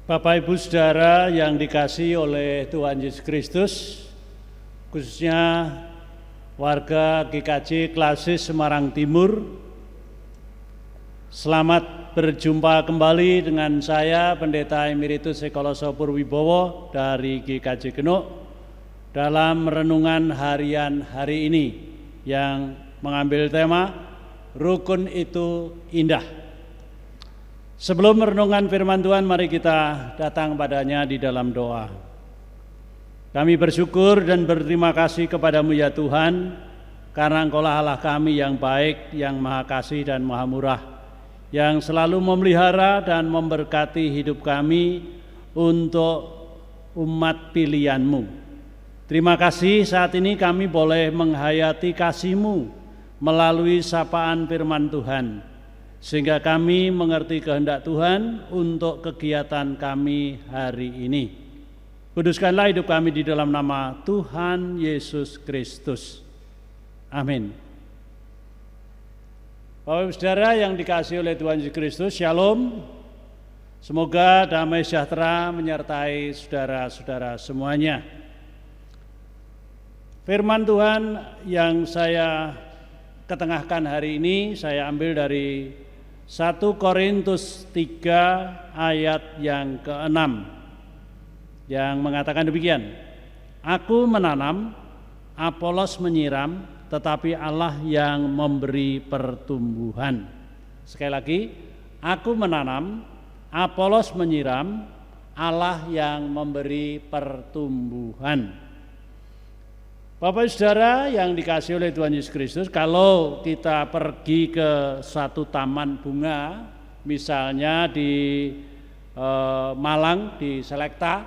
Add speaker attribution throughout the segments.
Speaker 1: Bapak Ibu Saudara yang dikasihi oleh Tuhan Yesus Kristus, khususnya warga GKJ Klasis Semarang Timur, selamat berjumpa kembali dengan saya Pendeta Emeritus Ekoloso Purwibowo dari GKJ Genuk dalam renungan harian hari ini yang mengambil tema Rukun itu Indah. Sebelum merenungkan firman Tuhan, mari kita datang padanya di dalam doa. Kami bersyukur dan berterima kasih kepadamu ya Tuhan, karena Engkaulah Allah kami yang baik, yang maha kasih dan maha murah, yang selalu memelihara dan memberkati hidup kami untuk umat pilihan-Mu. Terima kasih saat ini kami boleh menghayati kasih-Mu melalui sapaan firman Tuhan, sehingga kami mengerti kehendak Tuhan untuk kegiatan kami hari ini. Kuduskanlah hidup kami di dalam nama Tuhan Yesus Kristus. Amin. Bapak Ibu Saudara yang dikasihi oleh Tuhan Yesus Kristus, Shalom. Semoga damai sejahtera menyertai saudara-saudara semuanya. Firman Tuhan yang saya ketengahkan hari ini saya ambil dari 1 Korintus 3 ayat yang ke-6 yang mengatakan demikian. Aku menanam, Apolos menyiram, tetapi Allah yang memberi pertumbuhan. Sekali lagi, aku menanam, Apolos menyiram, Allah yang memberi pertumbuhan. Bapak Saudara yang dikasihi oleh Tuhan Yesus Kristus, kalau kita pergi ke suatu taman bunga, misalnya di Malang, di Selekta,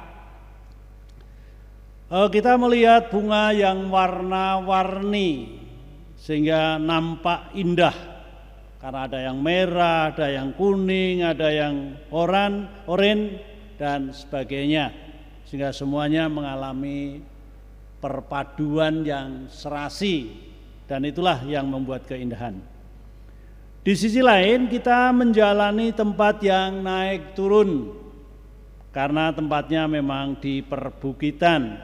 Speaker 1: kita melihat bunga yang warna-warni sehingga nampak indah, karena ada yang merah, ada yang kuning, ada yang oranye dan sebagainya, sehingga semuanya mengalami perpaduan yang serasi, dan itulah yang membuat keindahan. Di sisi lain kita menjalani tempat yang naik turun, karena tempatnya memang di perbukitan,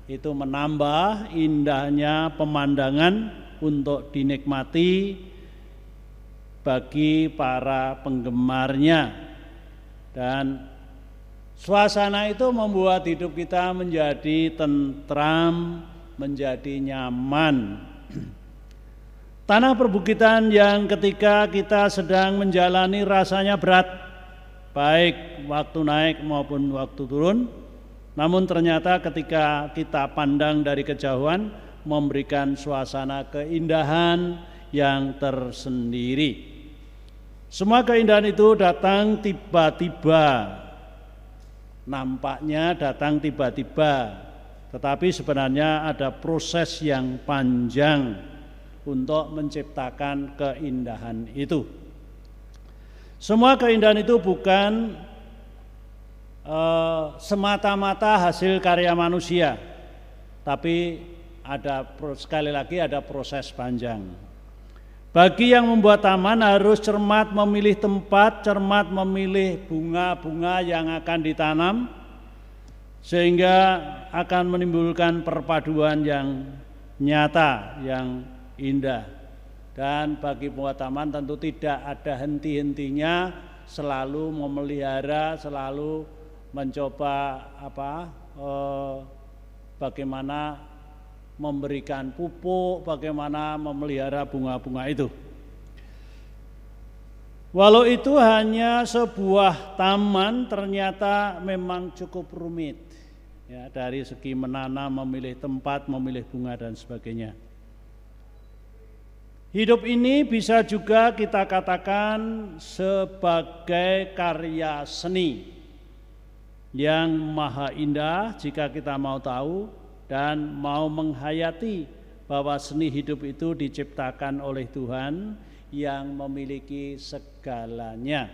Speaker 1: itu menambah indahnya pemandangan untuk dinikmati bagi para penggemarnya, dan suasana itu membuat hidup kita menjadi tentram, menjadi nyaman. Tanah perbukitan yang ketika kita sedang menjalani rasanya berat, baik waktu naik maupun waktu turun, namun ternyata ketika kita pandang dari kejauhan memberikan suasana keindahan yang tersendiri. Semua keindahan itu datang tiba-tiba. Nampaknya datang tiba-tiba, tetapi sebenarnya ada proses yang panjang untuk menciptakan keindahan itu. Semua keindahan itu bukan semata-mata hasil karya manusia, tapi sekali lagi ada proses panjang. Bagi yang membuat taman harus cermat memilih tempat, cermat memilih bunga-bunga yang akan ditanam, sehingga akan menimbulkan perpaduan yang nyata, yang indah. Dan bagi pembuat taman tentu tidak ada henti-hentinya, selalu memelihara, selalu mencoba bagaimana memberikan pupuk, bagaimana memelihara bunga-bunga itu. Walau itu hanya sebuah taman, ternyata memang cukup rumit, ya, dari segi menanam, memilih tempat, memilih bunga dan sebagainya. Hidup ini bisa juga kita katakan sebagai karya seni yang maha indah jika kita mau tahu dan mau menghayati bahwa seni hidup itu diciptakan oleh Tuhan yang memiliki segalanya.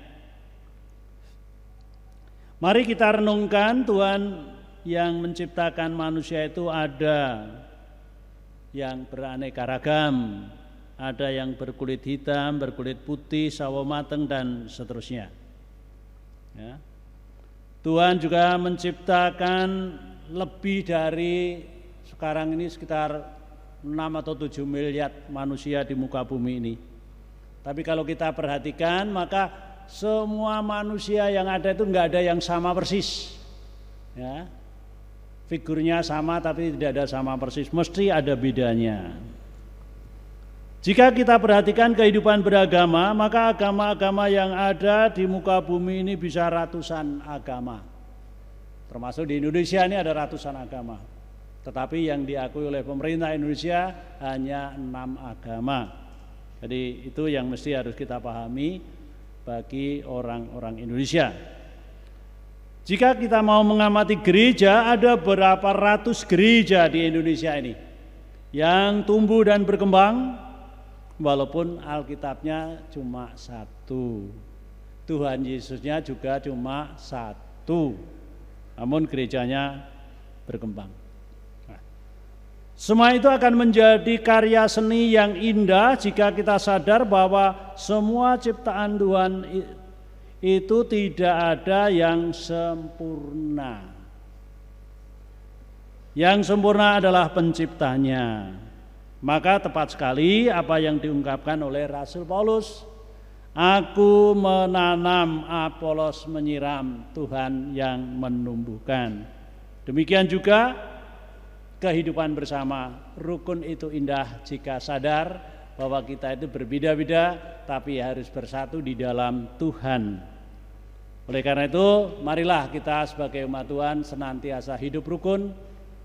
Speaker 1: Mari kita renungkan, Tuhan yang menciptakan manusia itu ada yang beraneka ragam, ada yang berkulit hitam, berkulit putih, sawo mateng dan seterusnya. Ya. Tuhan juga menciptakan lebih dari sekarang ini sekitar 6 atau 7 miliar manusia di muka bumi ini. Tapi kalau kita perhatikan, maka semua manusia yang ada itu enggak ada yang sama persis. Ya. Figurnya sama tapi tidak ada sama persis, mesti ada bedanya. Jika kita perhatikan kehidupan beragama, maka agama-agama yang ada di muka bumi ini bisa ratusan agama. Termasuk di Indonesia ini ada ratusan agama. Tetapi yang diakui oleh pemerintah Indonesia hanya 6 agama. Jadi itu yang mesti harus kita pahami bagi orang-orang Indonesia. Jika kita mau mengamati gereja, ada berapa ratus gereja di Indonesia ini yang tumbuh dan berkembang, walaupun Alkitabnya cuma 1. Tuhan Yesusnya juga cuma 1. Namun gerejanya berkembang. Semua itu akan menjadi karya seni yang indah jika kita sadar bahwa semua ciptaan Tuhan itu tidak ada yang sempurna. Yang sempurna adalah penciptanya. Maka tepat sekali apa yang diungkapkan oleh Rasul Paulus. Aku menanam, Apolos menyiram, Tuhan yang menumbuhkan. Demikian juga kehidupan bersama, rukun itu indah jika sadar bahwa kita itu berbeda-beda tapi harus bersatu di dalam Tuhan. Oleh karena itu, marilah kita sebagai umat Tuhan senantiasa hidup rukun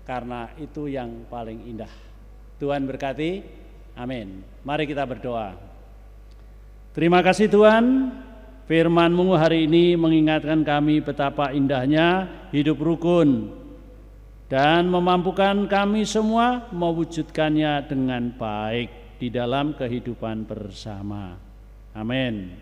Speaker 1: karena itu yang paling indah. Tuhan berkati, amin. Mari kita berdoa. Terima kasih Tuhan, firman-Mu hari ini mengingatkan kami betapa indahnya hidup rukun dan memampukan kami semua mewujudkannya dengan baik di dalam kehidupan bersama. Amin.